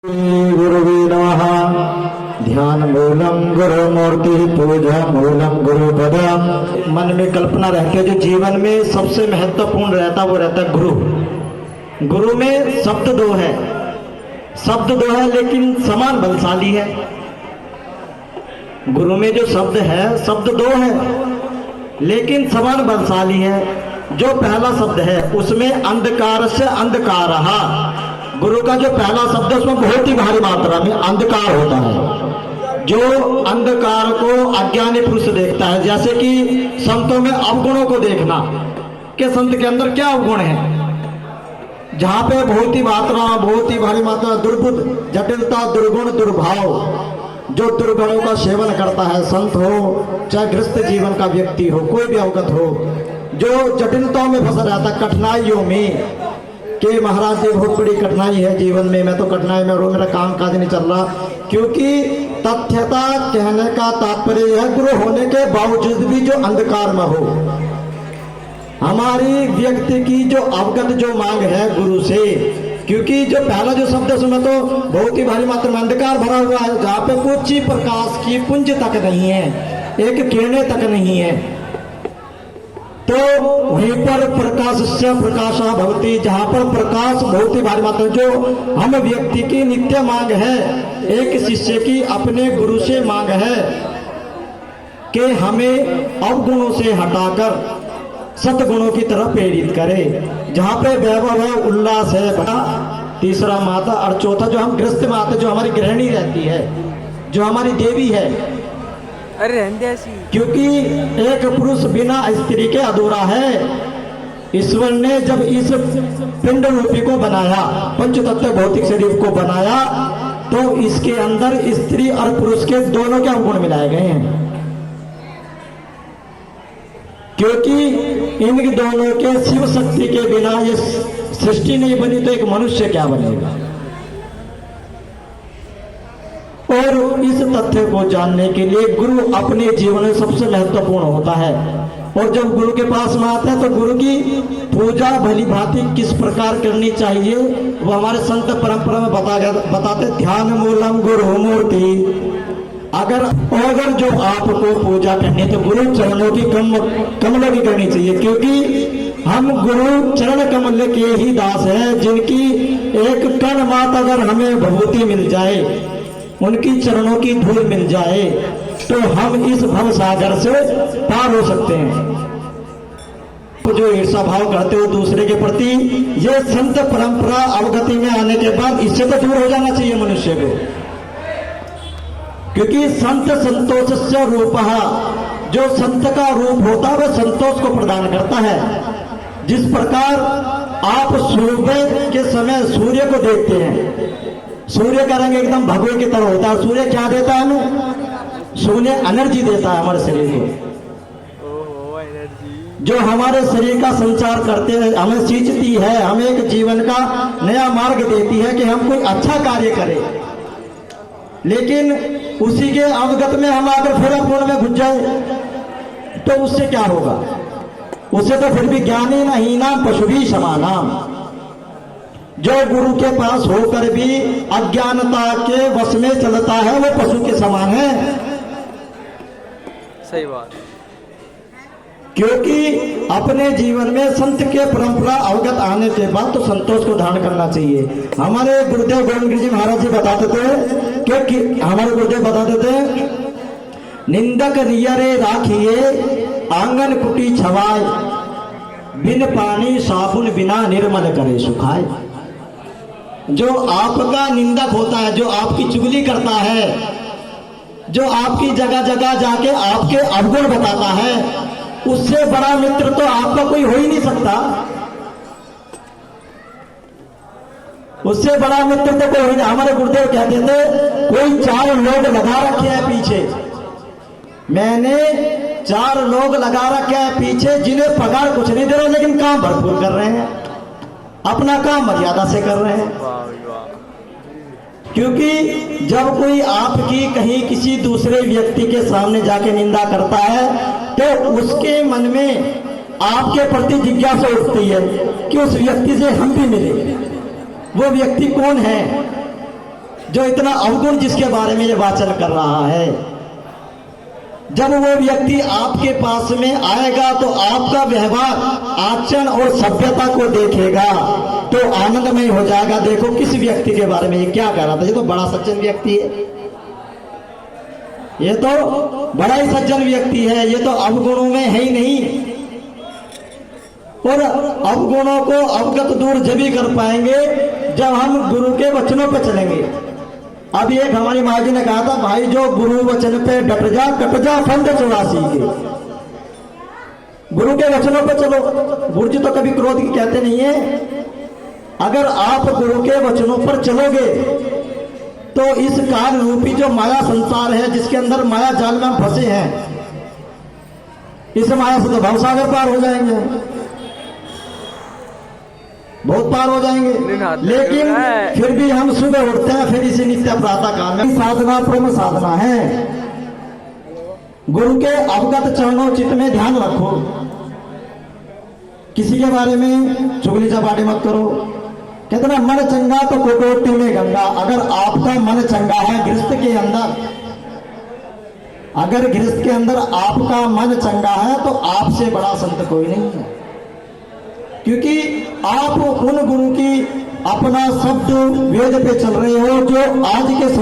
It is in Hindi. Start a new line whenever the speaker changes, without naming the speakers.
गुरुवे नमः। ध्यान मूलम गुरु मूर्ति पूजा मूलम गुरु पदम। मन में कल्पना रहती है जो जीवन में सबसे महत्वपूर्ण रहता वो रहता गुरु। गुरु में शब्द दो है, शब्द दो है लेकिन समान बलशाली है। गुरु में जो शब्द है, शब्द दो है लेकिन समान बलशाली है। जो पहला शब्द है उसमें अंधकार से अंधकार रहा। गुरु का जो पहला शब्द है उसमें बहुत ही भारी मात्रा में अंधकार होता है। जो अंधकार को अज्ञानी पुरुष देखता है, जैसे कि संतों में अवगुणों को देखना कि संत के अंदर क्या अवगुण है। जहां पे बहुत ही भारी मात्रा दुर्बुद्ध, जटिलता, दुर्गुण, दुर्भाव, जो दुर्गुणों का सेवन करता है, संत हो चाहे गृहस्थ जीवन का व्यक्ति हो, कोई भी अवगत हो, जो जटिलताओं में फंसा रहता, कठिनाइयों में कि महाराज ये बहुत बड़ी कठिनाई है जीवन में, मैं तो कठिनाई में रो, मेरा काम काज नहीं चल रहा। क्योंकि तथ्यता कहने का तात्पर्य है गुरु होने के बावजूद भी जो अंधकार में हो, हमारी व्यक्ति की जो अवगत जो मांग है गुरु से। क्योंकि जो पहला जो शब्द है उसमें तो बहुत ही भारी मात्रा में अंधकार भरा हुआ है, जहाँ पे कुछ ही प्रकाश की पुंज तक नहीं है, एक किरणें तक नहीं है। तो वहीं पर प्रकाश से प्रकाशा भवती, जहां पर प्रकाश बहुत ही भारी मात्रा, जो हम व्यक्ति की नित्य मांग है, एक शिष्य की अपने गुरु से मांग है कि हमें अवगुणों से हटाकर सतगुणों की तरफ प्रेरित करे। जहां पे वैभव है, उल्लास है, बड़ा तीसरा माता और चौथा जो हम गृहस्थ माता, जो हमारी गृहिणी रहती है, जो हमारी देवी है।
अरे
क्योंकि एक पुरुष बिना स्त्री के अधूरा है। ईश्वर ने जब इस पिंड रूपी को बनाया, पंचतत्व भौतिक शरीर को बनाया, तो इसके अंदर स्त्री और पुरुष के दोनों के अवगुण मिलाए गए हैं। क्योंकि इन दोनों के शिव शक्ति के बिना ये सृष्टि नहीं बनी, तो एक मनुष्य क्या बनेगा। और इस तथ्य को जानने के लिए गुरु अपने जीवन में सबसे महत्वपूर्ण होता है। और जब गुरु के पास में आते हैं तो गुरु की पूजा भली भांति किस प्रकार करनी चाहिए वो हमारे संत परंपरा में बताते। ध्यान मूलम गुरु मूर्ति। अगर जो आपको पूजा करनी तो गुरु चरणों की कमल की करनी चाहिए। क्योंकि हम गुरु चरण कमल के ही दास हैं, जिनकी एक कण मात अगर हमें भभूति मिल जाए, उनकी चरणों की धूल मिल जाए, तो हम इस भव सागर से पार हो सकते हैं। तो जो ईर्षा भाव करते हो दूसरे के प्रति, ये संत परंपरा अवगति में आने के बाद इससे तो दूर हो जाना चाहिए मनुष्य को। क्योंकि संत संतोष से रूप, जो संत का रूप होता है वह संतोष को प्रदान करता है। जिस प्रकार आप सुबह के समय सूर्य को देखते हैं, सूर्य का रंग एकदम भगवे की तरह होता है। सूर्य क्या देता है हमें? सूर्य एनर्जी देता है हमारे शरीर को, जो हमारे शरीर का संचार करते हैं, हमें सींचती है, हमें एक जीवन का नया मार्ग देती है कि हम कोई अच्छा कार्य करें। लेकिन उसी के अवगत में हम अगर फिर पूर्ण में घुस जाए तो उससे क्या होगा? उससे तो फिर भी ज्ञानी नहीं ना पशु भी समानाम। जो गुरु के पास होकर भी अज्ञानता के वश में चलता है वो पशु के समान है।
सही बात।
क्योंकि अपने जीवन में संत के परंपरा अवगत आने के बाद तो संतोष को धारण करना चाहिए। हमारे गुरुदेव गोविंद जी महाराज जी बताते थे कि हमारे गुरुदेव बताते थे, निंदक रियरे राखिए आंगन कुटी छवाए, बिन पानी साबुन बिना निर्मल करे सुखाए। जो आपका निंदक होता है, जो आपकी चुगली करता है, जो आपकी जगह जगह जाके आपके अवगुण बताता है, उससे बड़ा मित्र तो आपका कोई हो ही नहीं सकता। उससे बड़ा मित्र तो कोई हो नहीं। हमारे गुरुदेव कहते थे कोई 4 लोग लगा रखे हैं पीछे, मैंने 4 लोग लगा रखे हैं पीछे, जिन्हें पगार कुछ नहीं दे रहे लेकिन काम भरपूर कर रहे हैं, अपना काम मर्यादा से कर रहे हैं। क्योंकि जब कोई आपकी कहीं किसी दूसरे व्यक्ति के सामने जाके निंदा करता है तो उसके मन में आपके प्रति जिज्ञासा उठती है कि उस व्यक्ति से हम भी मिले। वो व्यक्ति कौन है? जो इतना अवगुण जिसके बारे में ये वाचन कर रहा है। जब वो व्यक्ति आपके पास में आएगा तो आपका व्यवहार, आचरण और सभ्यता को देखेगा तो आनंदमय हो जाएगा। देखो किस व्यक्ति के बारे में ये क्या कह रहा था, ये तो बड़ा सज्जन व्यक्ति है, ये तो बड़ा ही सज्जन व्यक्ति है, ये तो अवगुणों में है ही नहीं। और अवगुणों को अवगत दूर जब ही कर पाएंगे जब हम गुरु के वचनों पर चलेंगे। अभी एक हमारी माँ जी ने कहा था, भाई जो गुरु वचन पे डट जा कट जा फंद 84 के। गुरु के वचनों पे चलो। गुरु जी तो कभी क्रोध की कहते नहीं है। अगर आप गुरु के वचनों पर चलोगे तो इस काल रूपी जो माया संसार है, जिसके अंदर माया जाल में फंसे हैं, इस माया से तो भवसागर पार हो जाएंगे, बहुत पार हो जाएंगे। लेकिन फिर भी हम सुबह उठते हैं, फिर इसी नित्य प्रातः काल में साधना परम साधना है। गुरु के अवगत चरणों चित्त में ध्यान रखो। किसी के बारे में चुगली चपाटी मत करो। कहते ना, मन चंगा तो कोटोटी में गंगा। अगर आपका मन चंगा है गृहस्थ के अंदर, अगर गृहस्थ के अंदर आपका मन चंगा है तो आपसे बड़ा संत कोई नहीं है। क्योंकि आप उन गुरु की अपना शब्द वेद पे चल रहे हो जो आज के